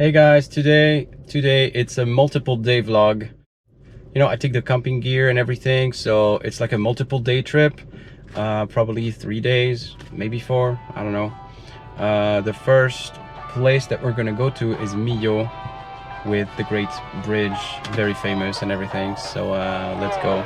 Hey guys, today it's a multiple day vlog. You know, I take the camping gear and everything, so it's like a multiple day trip. Probably 3 days, maybe 4, I don't know. The first place that we're gonna go to is Millau, with the great bridge, very famous and everything. So let's go.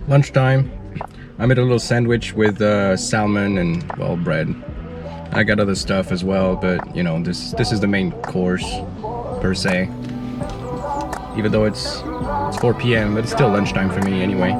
Lunchtime. I made a little sandwich with salmon and, well, bread. I got other stuff as well, but you know, this is the main course per se. Even though it's 4 p.m., but it's still lunchtime for me anyway.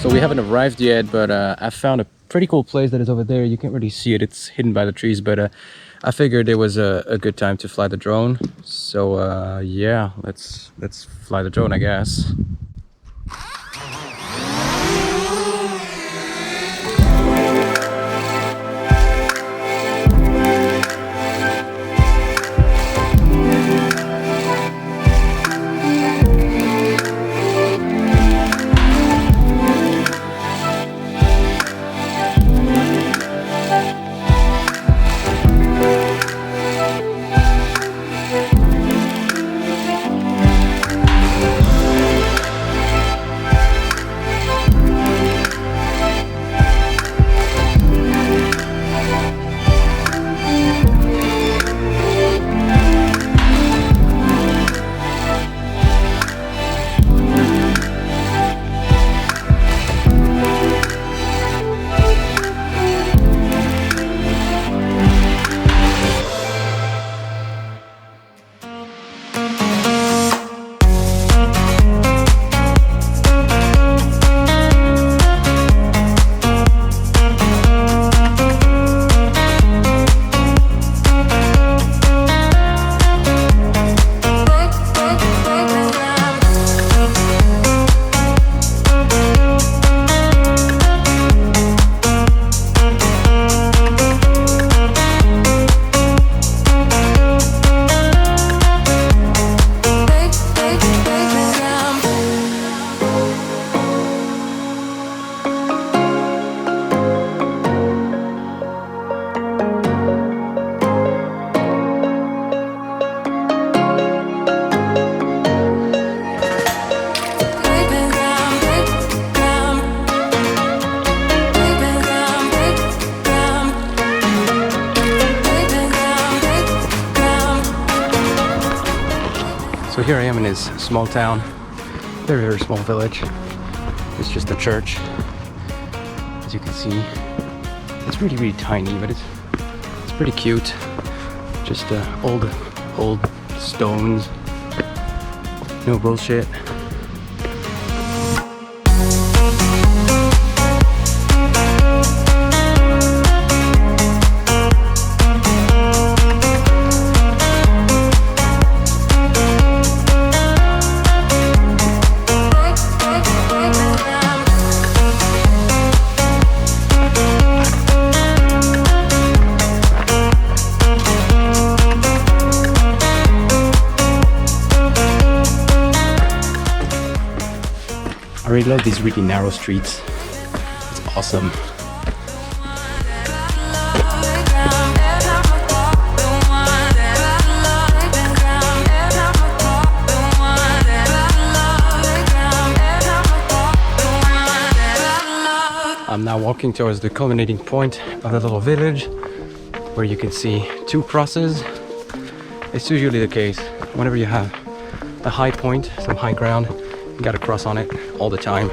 So we haven't arrived yet, but I found a pretty cool place that is over there. You can't really see it, it's hidden by the trees, but I figured it was a good time to fly the drone. So yeah, let's fly the drone, I guess. So here I am in this small town, very small village. It's just a church, as you can see. It's really tiny, but it's pretty cute. Just old stones. No bullshit. I really love these really narrow streets. It's awesome. I'm now walking towards the culminating point of the little village, where you can see two crosses. It's usually the case whenever you have a high point, some high ground. You gotta cross on it all the time.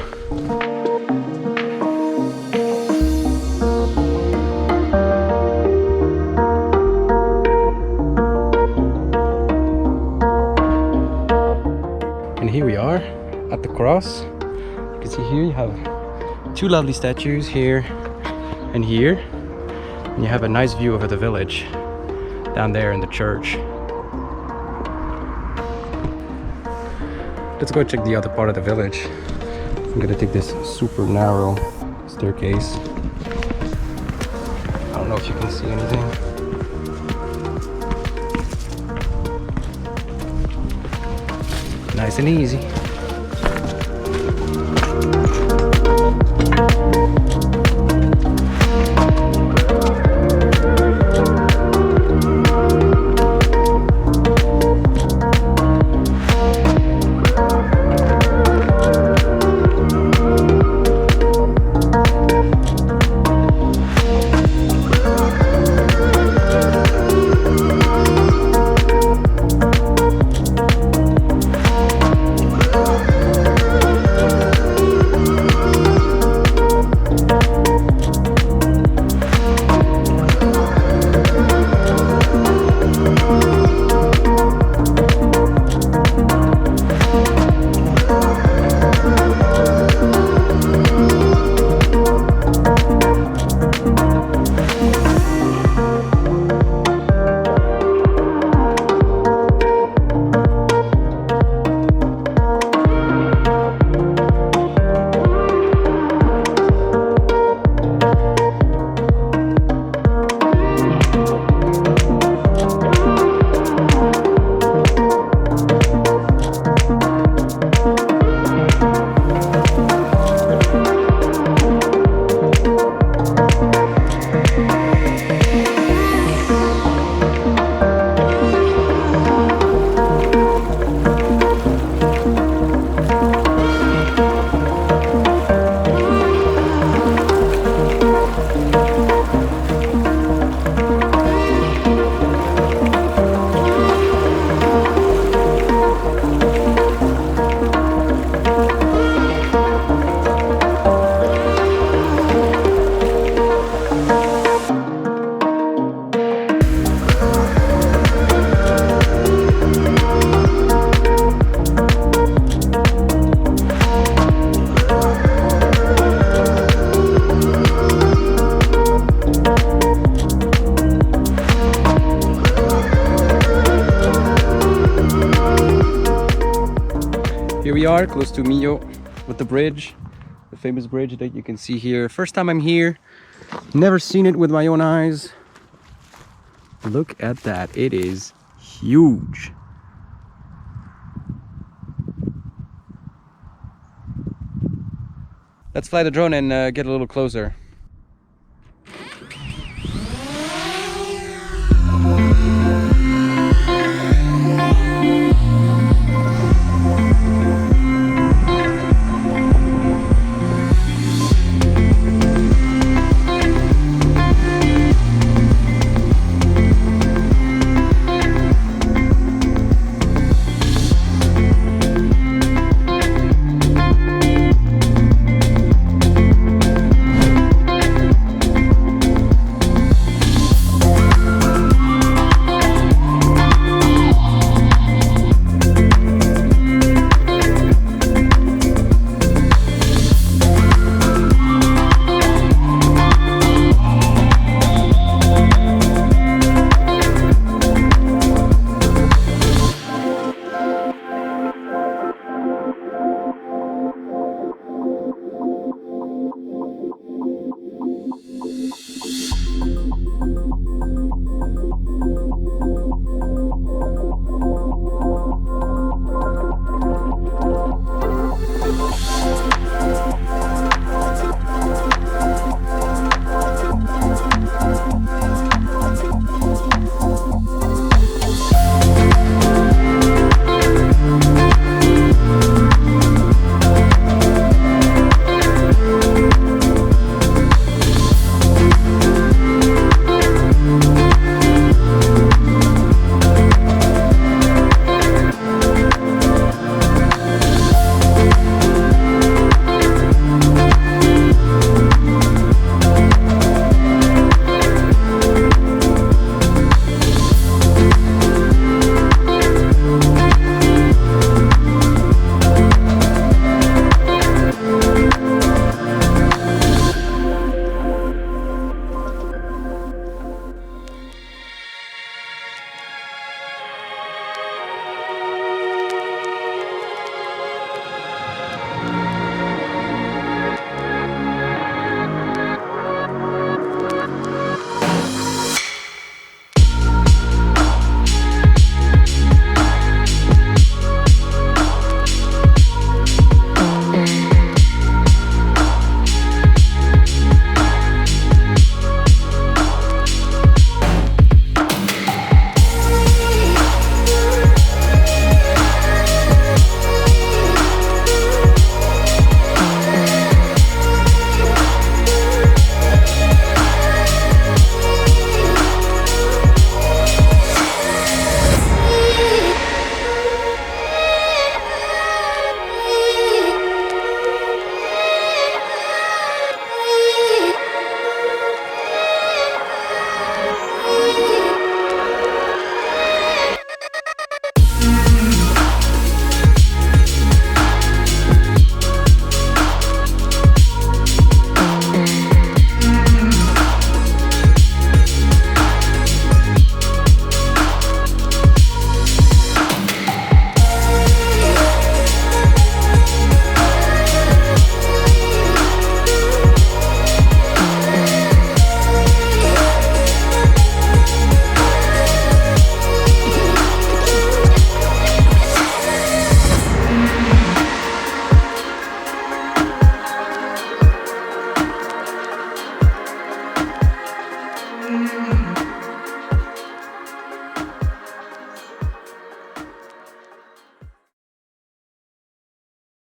And here we are at the cross. You can see here you have two lovely statues here and here. And you have a nice view over the village down there in the church. Let's go check the other part of the village. I'm gonna take this super narrow staircase. I don't know if you can see anything. Nice and easy. Here we are, close to Millau, with the bridge, the famous bridge that you can see here. First time I'm here, never seen it with my own eyes. Look at that, it is huge. Let's fly the drone and get a little closer.